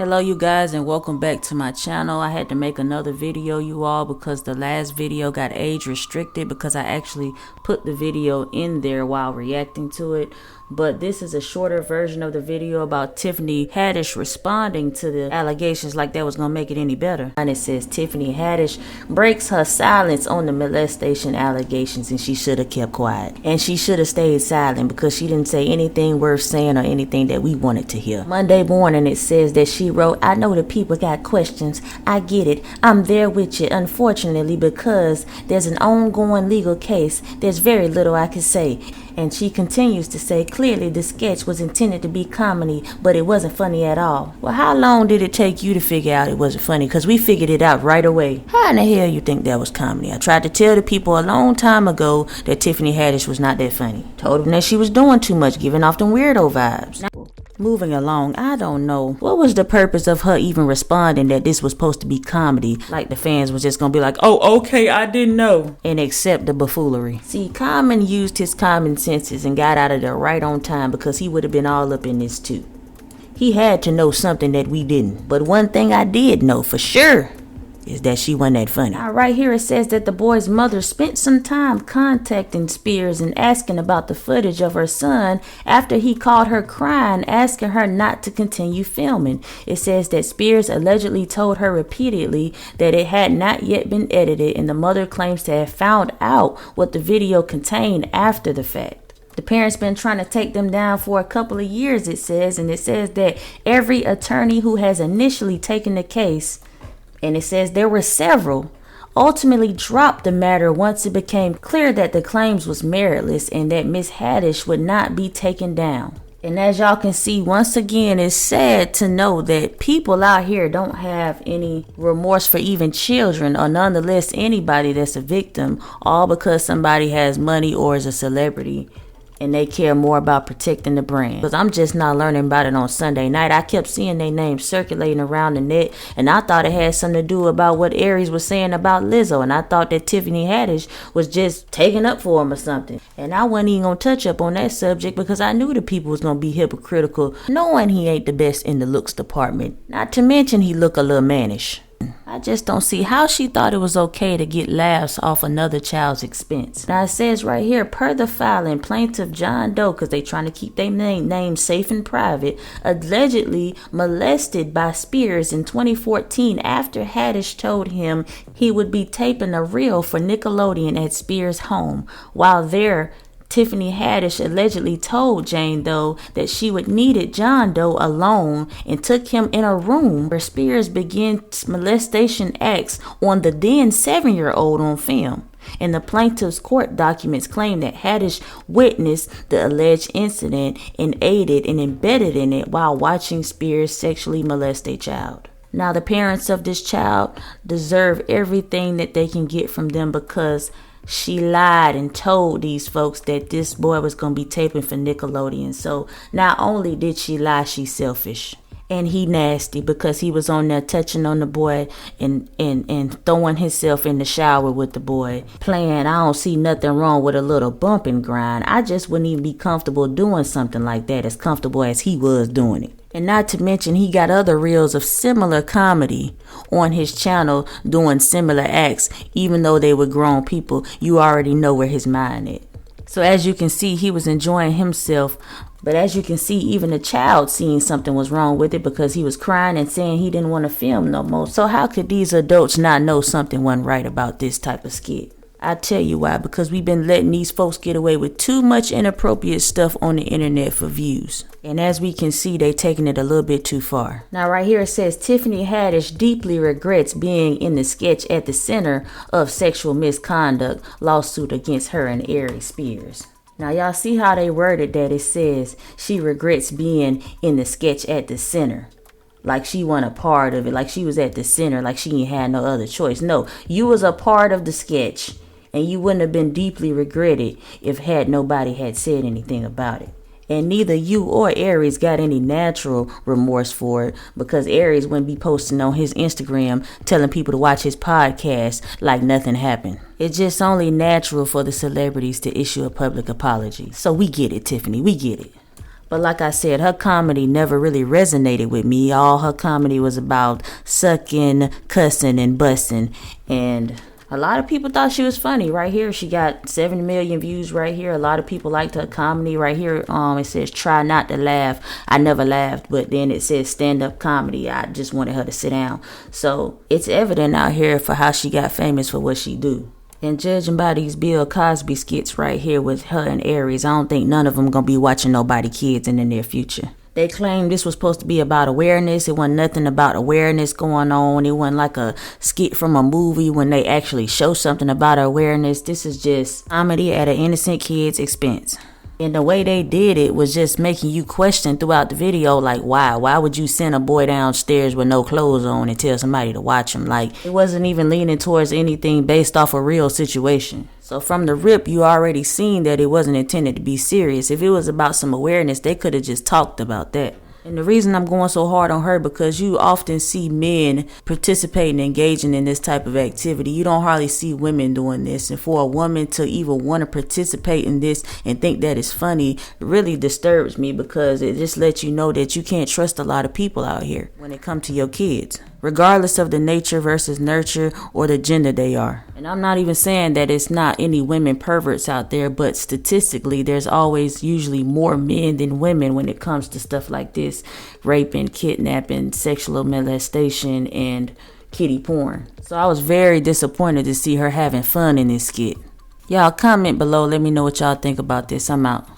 Hello you guys, and welcome back to my channel. I had to make another video, you all, because the last video got age restricted because I actually put the video in there while reacting to it. But this is a shorter version of the video about Tiffany Haddish responding to the allegations, like that was gonna make it any better. And it says Tiffany Haddish breaks her silence on the molestation allegations, and she should have kept quiet. And she should have stayed silent because she didn't say anything worth saying or anything that we wanted to hear. Monday morning it says that she wrote, "I know the people got questions. I get it. I'm there with you. Unfortunately, because there's an ongoing legal case, there's very little I can say." And she continues to say, "Clearly the sketch was intended to be comedy, but it wasn't funny at all." Well, how long did it take you to figure out it wasn't funny? Because we figured it out right away. How in the hell you think that was comedy? I tried to tell the people a long time ago that Tiffany Haddish was not that funny. Told them that she was doing too much, giving off them weirdo vibes. Moving along, I don't know. What was the purpose of her even responding that this was supposed to be comedy? Like the fans was just gonna be like, "Oh, okay, I didn't know," and accept the buffoonery. See, Common used his common senses and got out of there right on time because he would have been all up in this too. He had to know something that we didn't. But one thing I did know for sure is that she wasn't that funny. Now, right here it says that the boy's mother spent some time contacting Spears and asking about the footage of her son after he called her crying, asking her not to continue filming. It says that Spears allegedly told her repeatedly that it had not yet been edited, and the mother claims to have found out what the video contained after the fact. The parents been trying to take them down for a couple of years, it says, and it says that every attorney who has initially taken the case, and it says there were several, ultimately dropped the matter once it became clear that the claims was meritless and that Miss Haddish would not be taken down. And as y'all can see, once again, it's sad to know that people out here don't have any remorse for even children or nonetheless anybody that's a victim, all because somebody has money or is a celebrity. And they care more about protecting the brand. Because I'm just not learning about it on Sunday night. I kept seeing their names circulating around the net, and I thought it had something to do about what Aries was saying about Lizzo, and I thought that Tiffany Haddish was just taking up for him or something. And I wasn't even gonna touch up on that subject because I knew the people was gonna be hypocritical, knowing he ain't the best in the looks department. Not to mention he look a little mannish. I just don't see how she thought it was okay to get laughs off another child's expense. Now it says right here, per the filing, plaintiff John Doe, because they trying to keep their name safe and private, allegedly molested by Spears in 2014 after Haddish told him he would be taping a reel for Nickelodeon at Spears' home. While there, Tiffany Haddish allegedly told Jane Doe that she would needed John Doe alone and took him in a room where Spears began molestation acts on the then 7-year-old on film. And the plaintiff's court documents claim that Haddish witnessed the alleged incident and aided and embedded in it while watching Spears sexually molest a child. Now, the parents of this child deserve everything that they can get from them because she lied and told these folks that this boy was going to be taping for Nickelodeon. So not only did she lie, she's selfish. And he nasty because he was on there touching on the boy and throwing himself in the shower with the boy. Playing, I don't see nothing wrong with a little bump and grind. I just wouldn't even be comfortable doing something like that as comfortable as he was doing it. And not to mention, he got other reels of similar comedy on his channel doing similar acts. Even though they were grown people, you already know where his mind is. So as you can see, he was enjoying himself. But as you can see, even the child seeing something was wrong with it because he was crying and saying he didn't want to film no more. So how could these adults not know something wasn't right about this type of skit? I tell you why, because we've been letting these folks get away with too much inappropriate stuff on the internet for views. And as we can see, they taking it a little bit too far. Now right here it says Tiffany Haddish deeply regrets being in the sketch at the center of sexual misconduct lawsuit against her and Aries Spears. Now y'all see how they worded that. It says she regrets being in the sketch at the center. Like she wasn't a part of it, like she was at the center, like she ain't had no other choice. No, you was a part of the sketch. And you wouldn't have been deeply regretted if nobody had said anything about it. And neither you or Aries got any natural remorse for it because Aries wouldn't be posting on his Instagram telling people to watch his podcast like nothing happened. It's just only natural for the celebrities to issue a public apology. So we get it, Tiffany, we get it. But like I said, her comedy never really resonated with me. All her comedy was about sucking, cussing, and bussing. And a lot of people thought she was funny. Right here, she got 7 million views right here. A lot of people liked her comedy. Right here, it says, try not to laugh. I never laughed. But then it says stand-up comedy. I just wanted her to sit down. So it's evident out here for how she got famous for what she do. And judging by these Bill Cosby skits right here with her and Aries, I don't think none of them gonna be watching nobody kids in the near future. They claimed this was supposed to be about awareness. It wasn't nothing about awareness going on. It wasn't like a skit from a movie when they actually show something about awareness. This is just comedy at an innocent kid's expense. And the way they did it was just making you question throughout the video, like, why? Why would you send a boy downstairs with no clothes on and tell somebody to watch him? Like, it wasn't even leaning towards anything based off a real situation. So from the rip, you already seen that it wasn't intended to be serious. If it was about some awareness, they could have just talked about that. And the reason I'm going so hard on her, because you often see men participating, engaging in this type of activity. You don't hardly see women doing this. And for a woman to even want to participate in this and think that it's funny really disturbs me, because it just lets you know that you can't trust a lot of people out here when it comes to your kids, regardless of the nature versus nurture or the gender they are. And I'm not even saying that it's not any women perverts out there, but statistically, there's always usually more men than women when it comes to stuff like this: raping, kidnapping, sexual molestation, and kiddie porn. So I was very disappointed to see her having fun in this skit. Y'all comment below, let me know what y'all think about this. I'm out.